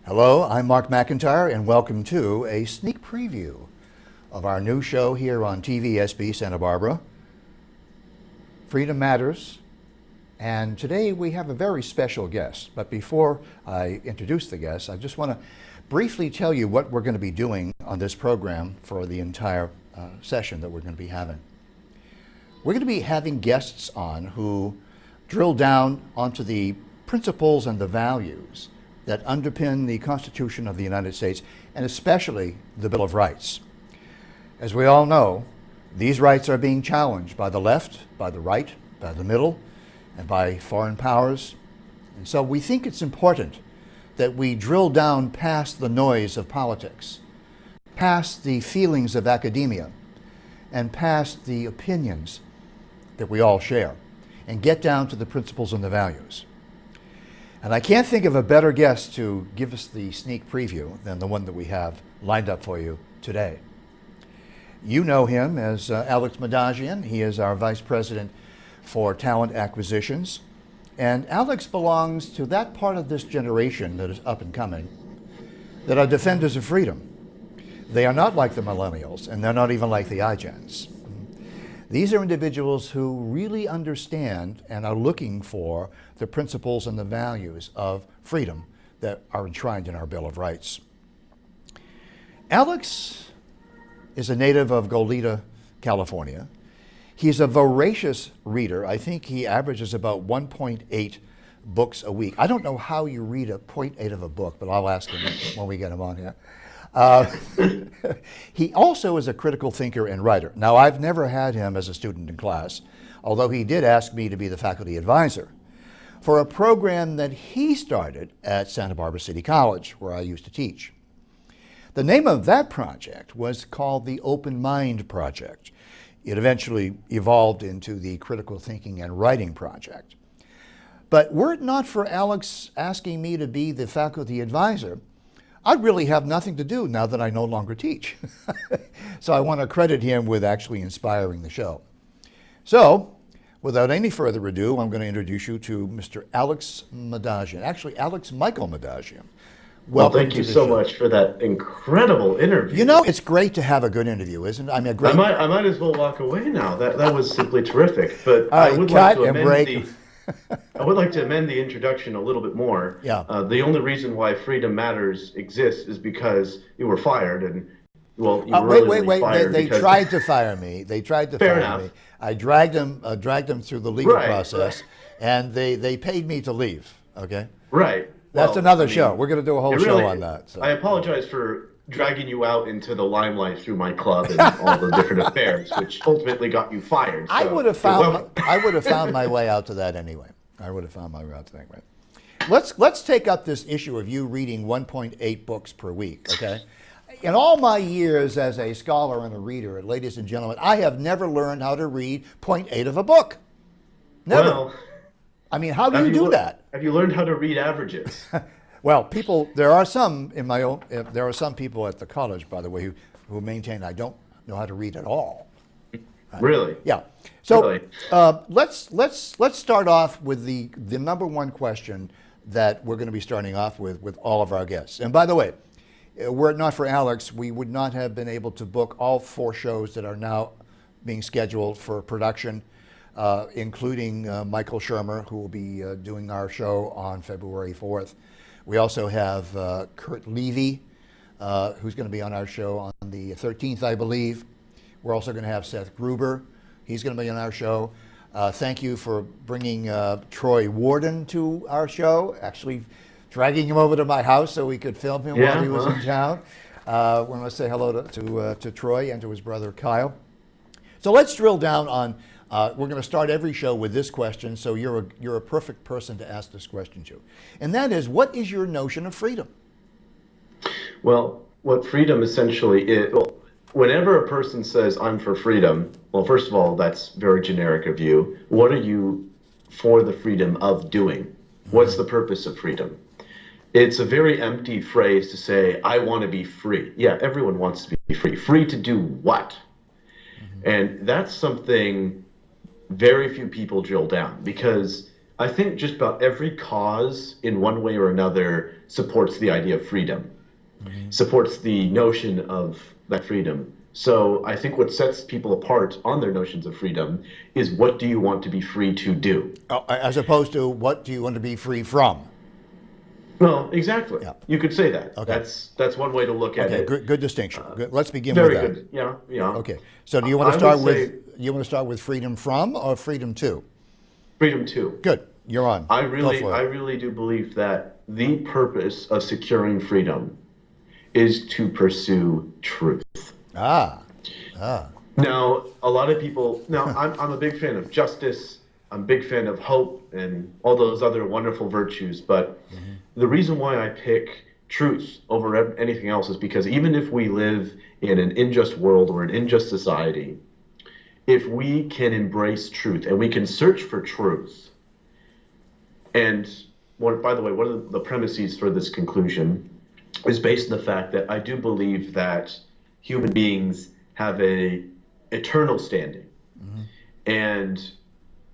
Hello, I'm Mark McIntire, and welcome to a sneak preview of our new show here on TVSB Santa Barbara, Freedom Matters. And today we have a very special guest. But before I introduce the guest, I just want to briefly tell you what we're going to be doing on this program for the entire session that we're going to be having. We're going to be having guests on who drill down onto the principles and the values that underpin the Constitution of the United States, and especially the Bill of Rights. As we all know, these rights are being challenged by the left, by the right, by the middle, and by foreign powers. And so we think it's important that we drill down past the noise of politics, past the feelings of academia, and past the opinions that we all share, and get down to the principles and the values. And I can't think of a better guest to give us the sneak preview than the one that we have lined up for you today. You know him as Alex Madjian. He is our Vice President for Talent Acquisitions. And Alex belongs to that part of this generation that is up and coming that are defenders of freedom. They are not like the millennials, and they're not even like the iGens. These are individuals who really understand and are looking for the principles and the values of freedom that are enshrined in our Bill of Rights. Alex is a native of Goleta, California. He's a voracious reader. I think he averages about 1.8 books a week. I don't know how you read a 0.8 of a book, but I'll ask him when we get him on here. He also is a critical thinker and writer. Now, I've never had him as a student in class, although he did ask me to be the faculty advisor for a program that he started at Santa Barbara City College, where I used to teach. The name of that project was called the Open Mind Project. It eventually evolved into the Critical Thinking and Writing Project. But were it not for Alex asking me to be the faculty advisor, I'd really have nothing to do now that I no longer teach. So I want to credit him with actually inspiring the show. So, without any further ado, I'm going to introduce you to Mr. Alex Madjian. Actually, Alex Michael Madjian. Well, thank you so much for that incredible interview. You know, it's great to have a good interview, isn't it? I mean, I might as well walk away now. That was simply terrific. But I would like to amend I would like to amend the introduction a little bit more. Yeah. The only reason why Freedom Matters exists is because you were fired, and well, you were wait. fired. They tried to fire me. They tried to fire me. I dragged them through the legal process, and they paid me to leave. Okay. Right. That's another show. We're going to do a whole show on that. So. I apologize for dragging you out into the limelight through my club and all the different affairs, which ultimately got you fired. So I would have found my way out to that anyway. Let's take up this issue of you reading 1.8 books per week. Okay. In all my years as a scholar and a reader, ladies and gentlemen, I have never learned how to read 0.8 of a book. Never. Well, I mean, how do you do that? Have you learned how to read averages? Well, there are some people at the college, by the way, who maintain I don't know how to read at all. Really? Yeah. So really? Let's start off with the number one question that we're going to be starting off with all of our guests. And by the way, were it not for Alex, we would not have been able to book all 4 shows that are now being scheduled for production, including Michael Shermer, who will be doing our show on February 4th. We also have Kurt Levy, who's going to be on our show on the 13th, I believe. We're also going to have Seth Gruber. He's going to be on our show. Thank you for bringing Troy Worden to our show, actually dragging him over to my house so we could film him while he was in town. We want to say hello to Troy and to his brother Kyle. So let's drill down on, we're going to start every show with this question, so you're a perfect person to ask this question to. And that is, what is your notion of freedom? Well, what freedom essentially is, whenever a person says, I'm for freedom, well, first of all, that's very generic of you. What are you for the freedom of doing? What's the purpose of freedom? It's a very empty phrase to say, I want to be free. Yeah, everyone wants to be free. Free to do what? And that's something very few people drill down, because I think just about every cause in one way or another supports the idea of freedom, supports the notion of that freedom. So I think what sets people apart on their notions of freedom is what do you want to be free to do? As opposed to what do you want to be free from? Well, exactly. Yeah. You could say that. Okay. That's one way to look at Okay, it. good distinction. Good. Let's begin with Very that. good. Yeah, yeah. Okay. So do you want to I start would with say you want to start with freedom from or freedom to? freedom too. Good. You're on. I Go for it. really do believe that the purpose of securing freedom is to pursue truth. Ah. Now, a lot of people, I'm a big fan of justice. I'm a big fan of hope and all those other wonderful virtues. But the reason why I pick truth over anything else is because even if we live in an unjust world or an unjust society, if we can embrace truth and we can search for truth, and by the way, one of the premises for this conclusion is based on the fact that I do believe that human beings have a eternal standing, and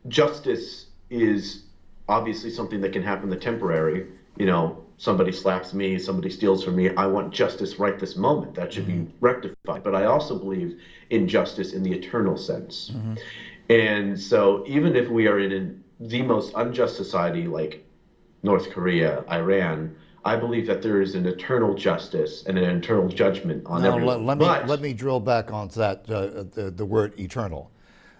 justice is obviously something that can happen the temporary. You know, somebody slaps me, somebody steals from me. I want justice right this moment. That should be rectified. But I also believe in justice in the eternal sense. And so even if we are in the most unjust society like North Korea, Iran, I believe that there is an eternal justice and an eternal judgment on Now everyone. let me drill back onto that the word eternal.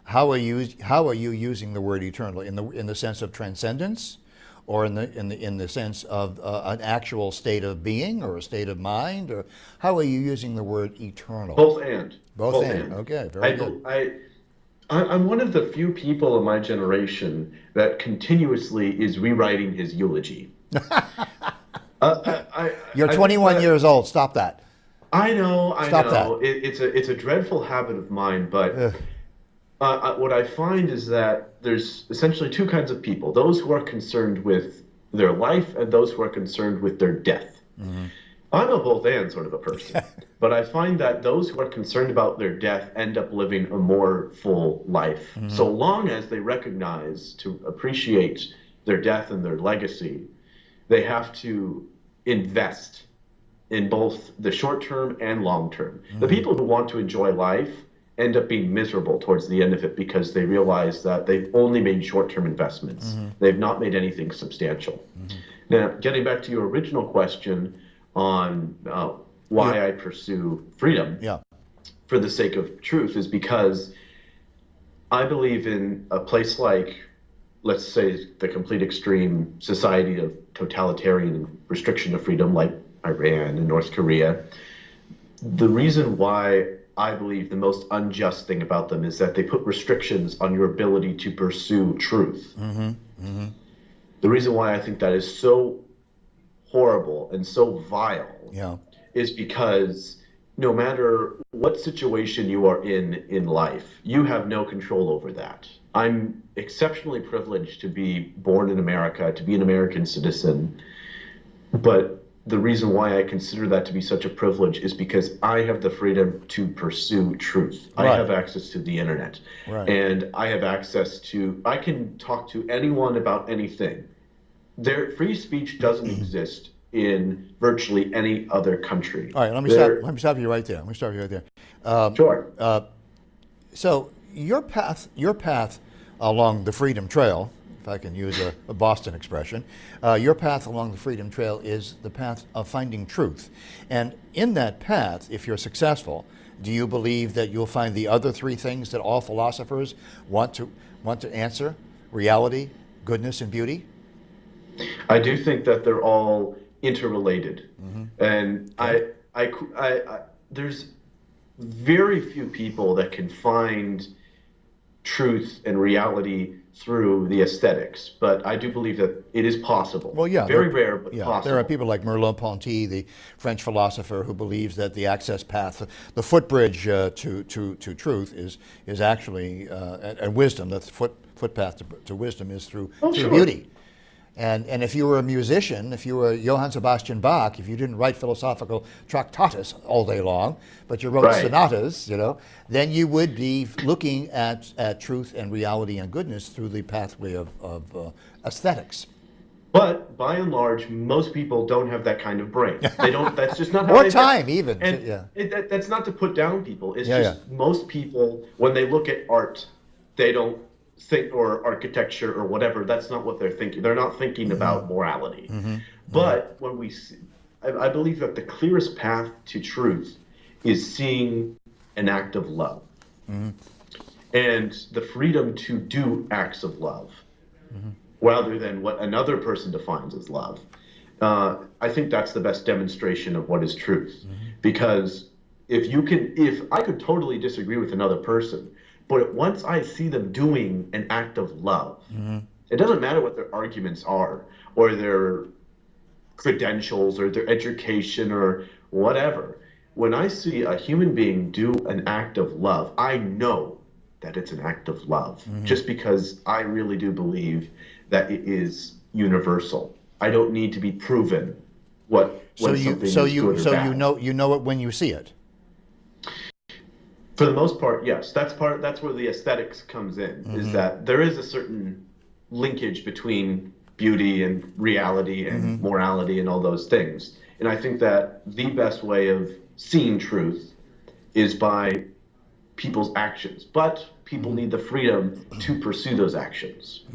How are you using the word eternal in the sense of transcendence, or in the sense of an actual state of being or a state of mind, or how are you using the word eternal? Both and. Both and. Okay, very good. I'm one of the few people in my generation that continuously is rewriting his eulogy. You're 21 years old. Stop that. I know. Stop that. It's a dreadful habit of mine, but what I find is that there's essentially two kinds of people: those who are concerned with their life and those who are concerned with their death. I'm a both and sort of a person, but I find that those who are concerned about their death end up living a more full life, so long as they recognize to appreciate their death and their legacy. They have to invest in both the short term and long term. The people who want to enjoy life end up being miserable towards the end of it because they realize that they've only made short term investments. They've not made anything substantial. Now, getting back to your original question on why I pursue freedom for the sake of truth is because I believe in a place like, let's say, the complete extreme society of totalitarian restriction of freedom like Iran and North Korea. The reason why I believe the most unjust thing about them is that they put restrictions on your ability to pursue truth. The reason why I think that is so horrible and so vile is because no matter what situation you are in life, you have no control over that. I'm exceptionally privileged to be born in America, to be an American citizen, but the reason why I consider that to be such a privilege is because I have the freedom to pursue truth. I have access to the internet, and I have access to, I can talk to anyone about anything. Free speech doesn't exist in virtually any other country. All right, let me stop you right there. Sure. So your path along the Freedom Trail, if I can use a Boston expression, your path along the Freedom Trail is the path of finding truth. And in that path, if you're successful, do you believe that you'll find the other three things that all philosophers want to answer? Reality, goodness, and beauty? I do think that they're all interrelated. And there's very few people that can find truth and reality through the aesthetics, but I do believe that it is possible. Well, yeah, very rare, but possible. There are people like Merleau-Ponty, the French philosopher, who believes that the access path, the footbridge to truth, is actually and wisdom. That the footpath to wisdom is through beauty. And if you were a musician, if you were Johann Sebastian Bach, if you didn't write philosophical tractatus all day long, but you wrote Right. sonatas, then you would be looking at truth and reality and goodness through the pathway of aesthetics. But by and large, most people don't have that kind of brain. They don't. That's just not how Or they time, think. even. And Yeah. that's not to put down people. It's Yeah, just most people, when they look at art, they don't think, or architecture or whatever. That's not what they're thinking. They're not thinking about morality. But when we see, I believe that the clearest path to truth is seeing an act of love, and the freedom to do acts of love, rather than what another person defines as love. I think that's the best demonstration of what is truth. Because if I could totally disagree with another person, but once I see them doing an act of love, it doesn't matter what their arguments are, or their credentials, or their education, or whatever. When I see a human being do an act of love, I know that it's an act of love, just because I really do believe that it is universal. I don't need to be proven when something is good or bad. you know it when you see it. For the most part, yes. That's where the aesthetics comes in, is that there is a certain linkage between beauty and reality and morality and all those things. And I think that the best way of seeing truth is by people's actions. But people need the freedom to pursue those actions.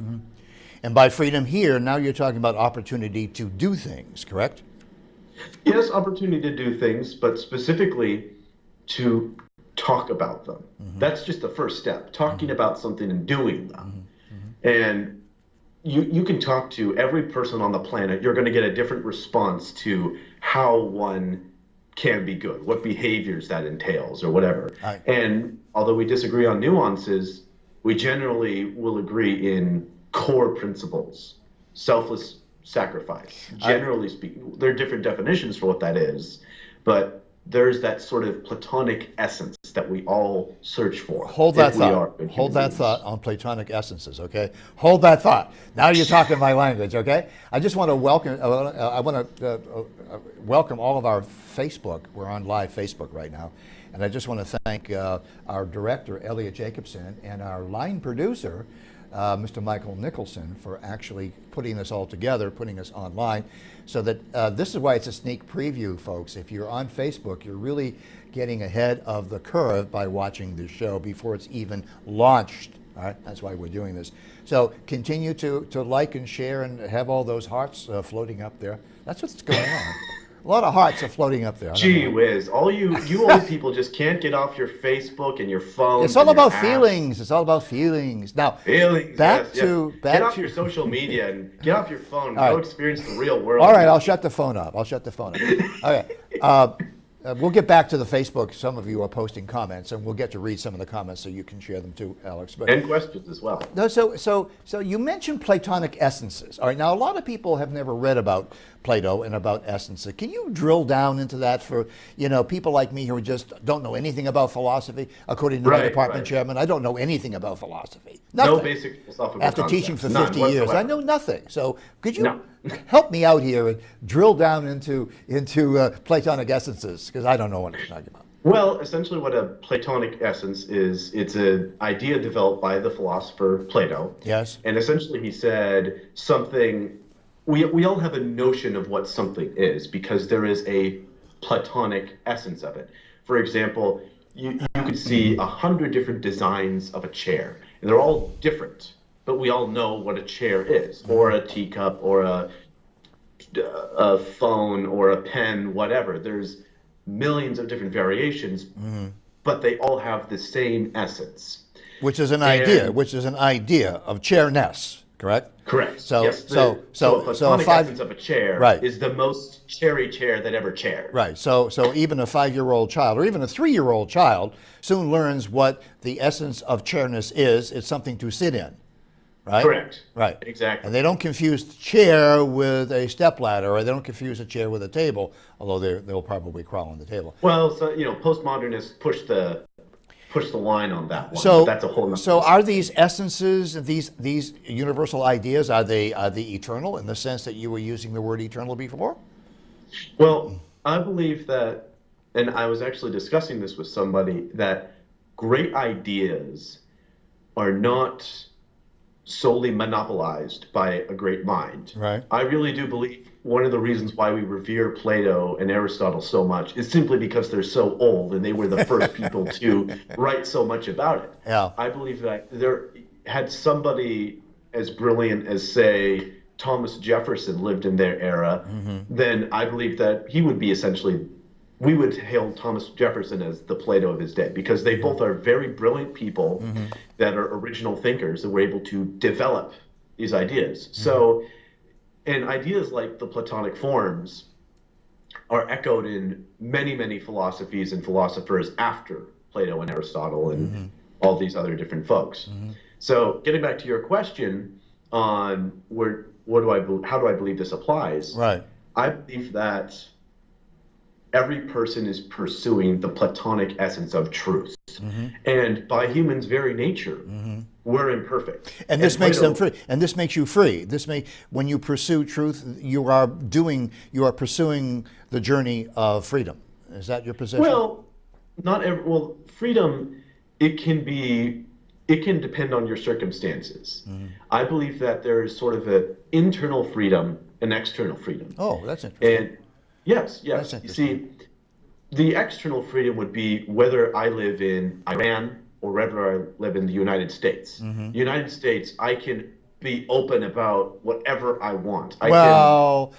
And by freedom here, now you're talking about opportunity to do things, correct? Yes, opportunity to do things, but specifically to talk about them. That's just the first step, talking about something and doing them. And you can talk to every person on the planet. You're going to get a different response to how one can be good, what behaviors that entails, or whatever. And although we disagree on nuances, we generally will agree in core principles. Selfless sacrifice, generally speaking. There are different definitions for what that is, but there's that sort of Platonic essence that we all search for. Hold that thought. Hold that thought on Platonic Essences, okay? Hold that thought. Now you're talking my language, okay? I just want to welcome. I want to welcome all of our Facebook. We're on live Facebook right now, and I just want to thank our director Elliot Jacobson and our line producer, Mr. Michael Nicholson, for actually putting this all together, putting us online, so that this is why it's a sneak preview, folks. If you're on Facebook, you're really getting ahead of the curve by watching this show before it's even launched. All right, that's why we're doing this. So continue to like and share and have all those hearts floating up there. That's what's going on. A lot of hearts are floating up there. Gee whiz, all you old people just can't get off your Facebook and your phone. It's all about feelings. It's all about feelings. Now, back to get off your social media and get off your phone. Go experience the real world. All right, I'll shut the phone up. Okay. We'll get back to the Facebook. Some of you are posting comments, and we'll get to read some of the comments so you can share them too, Alex. And questions as well. No, so you mentioned Platonic Essences. All right, now a lot of people have never read about Plato and about essences. Can you drill down into that for people like me who just don't know anything about philosophy? According to my department chairman, I don't know anything about philosophy. Nothing. No basic philosophical After concepts. teaching for None 50 years, whatsoever. I know nothing. So could you help me out here and drill down into Platonic Essences, because I don't know what I'm talking about. Well, essentially what a Platonic essence is, it's an idea developed by the philosopher Plato. Yes. And essentially he said something, we all have a notion of what something is because there is a Platonic essence of it. For example, you could see 100 different designs of a chair, and they're all different, but we all know what a chair is, or a teacup, or a phone, or a pen, whatever. There's millions of different variations, but they all have the same essence. Which is an idea of chairness, correct? Correct. So the Platonic essence of a chair is the most cherry chair that ever chaired. Right. So even a 5-year-old child or even a 3-year-old child soon learns what the essence of chairness is. It's something to sit in. Right? Correct. Right. Exactly. And they don't confuse chair with a stepladder, or they don't confuse a chair with a table, although they'll probably crawl on the table. Well, so postmodernists push the push the line on that one. So, But that's a whole nother so are discussion. these essences, these universal ideas, are they eternal in the sense that you were using the word eternal before? Well, I believe that, and I was actually discussing this with somebody, that great ideas are not solely monopolized by a great mind. Right. I really do believe one of the reasons why we revere Plato and Aristotle so much is simply because they're so old and they were the first people to write so much about it. Yeah. I believe that there had somebody as brilliant as, say, Thomas Jefferson lived in their era, then I believe that he would be essentially, we would hail Thomas Jefferson as the Plato of his day, because they both are very brilliant people that are original thinkers and were able to develop these ideas. So, and ideas like the Platonic forms are echoed in many, many philosophies and philosophers after Plato and Aristotle and all these other different folks. So, getting back to your question on how do I believe this applies? Right. I believe that every person is pursuing the Platonic essence of truth. And by humans' very nature, we're imperfect. And this makes Plato, them free. And this makes you free. When you pursue truth, you are pursuing the journey of freedom. Is that your position? well, freedom, it can depend on your circumstances. I believe that there is sort of an internal freedom and external freedom. Oh, that's interesting. And yes, That's you interesting. see, the external freedom would be whether I live in Iran or whether I live in the United States. United States, I can be open about whatever I want. I Well,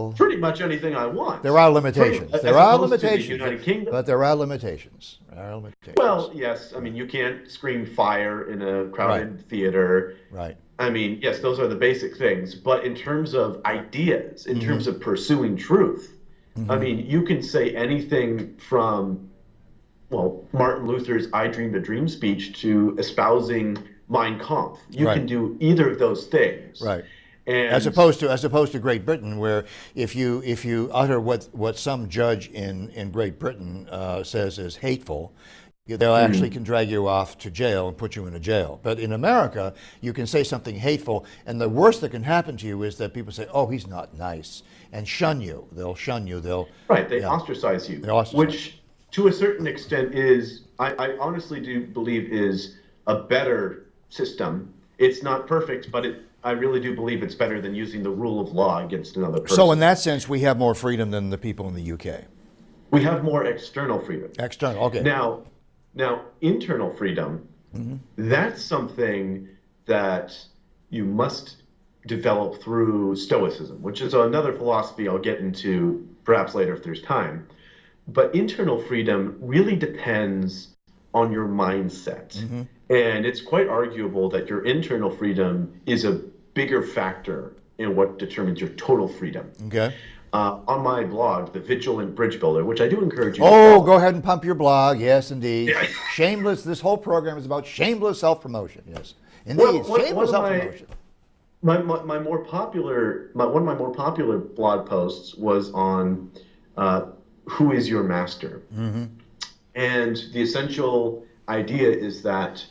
can pretty much anything I want. there are limitations. As There are opposed to the limitations. United Kingdom. But there are limitations. There are limitations. Well, yes, I mean, you can't scream fire in a crowded theater. Right. I mean, yes, those are the basic things. But in terms of ideas, in terms of pursuing truth, I mean, you can say anything from, well, Martin Luther's I Dreamed a Dream speech to espousing Mein Kampf. You Right. can do either of those things. Right. And As opposed to Great Britain, where if you utter what some judge in Great Britain says is hateful, they'll actually can drag you off to jail and put you in a jail. But in America, you can say something hateful, and the worst that can happen to you is that people say, "Oh, he's not nice," and shun you. They'll shun you. they ostracize you, ostracize. which to a certain extent is, I honestly do believe is a better system. It's not perfect, but I really do believe it's better than using the rule of law against another person. So in that sense, we have more freedom than the people in the UK. We have more external freedom. External, okay. Now, internal freedom, that's something that you must develop through Stoicism, which is another philosophy I'll get into perhaps later if there's time. But internal freedom really depends on your mindset. And it's quite arguable that your internal freedom is a bigger factor in what determines your total freedom. Okay. On my blog, The Vigilant Bridge Builder, which I do encourage you to Oh, follow. go ahead and pump your blog. Yes, indeed. Shameless. This whole program is about shameless self-promotion. Yes, indeed. Shameless self-promotion. One of my more popular blog posts was on who is your master, and the essential idea is that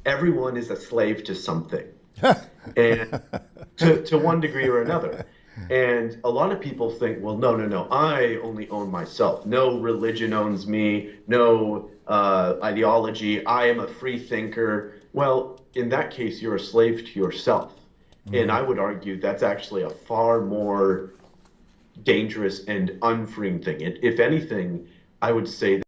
everyone is a slave to something, and to one degree or another. And a lot of people think, well, no, I only own myself. No religion owns me. No ideology. I am a free thinker. Well, in that case, you're a slave to yourself. And I would argue that's actually a far more dangerous and unfreeing thing. If anything, I would say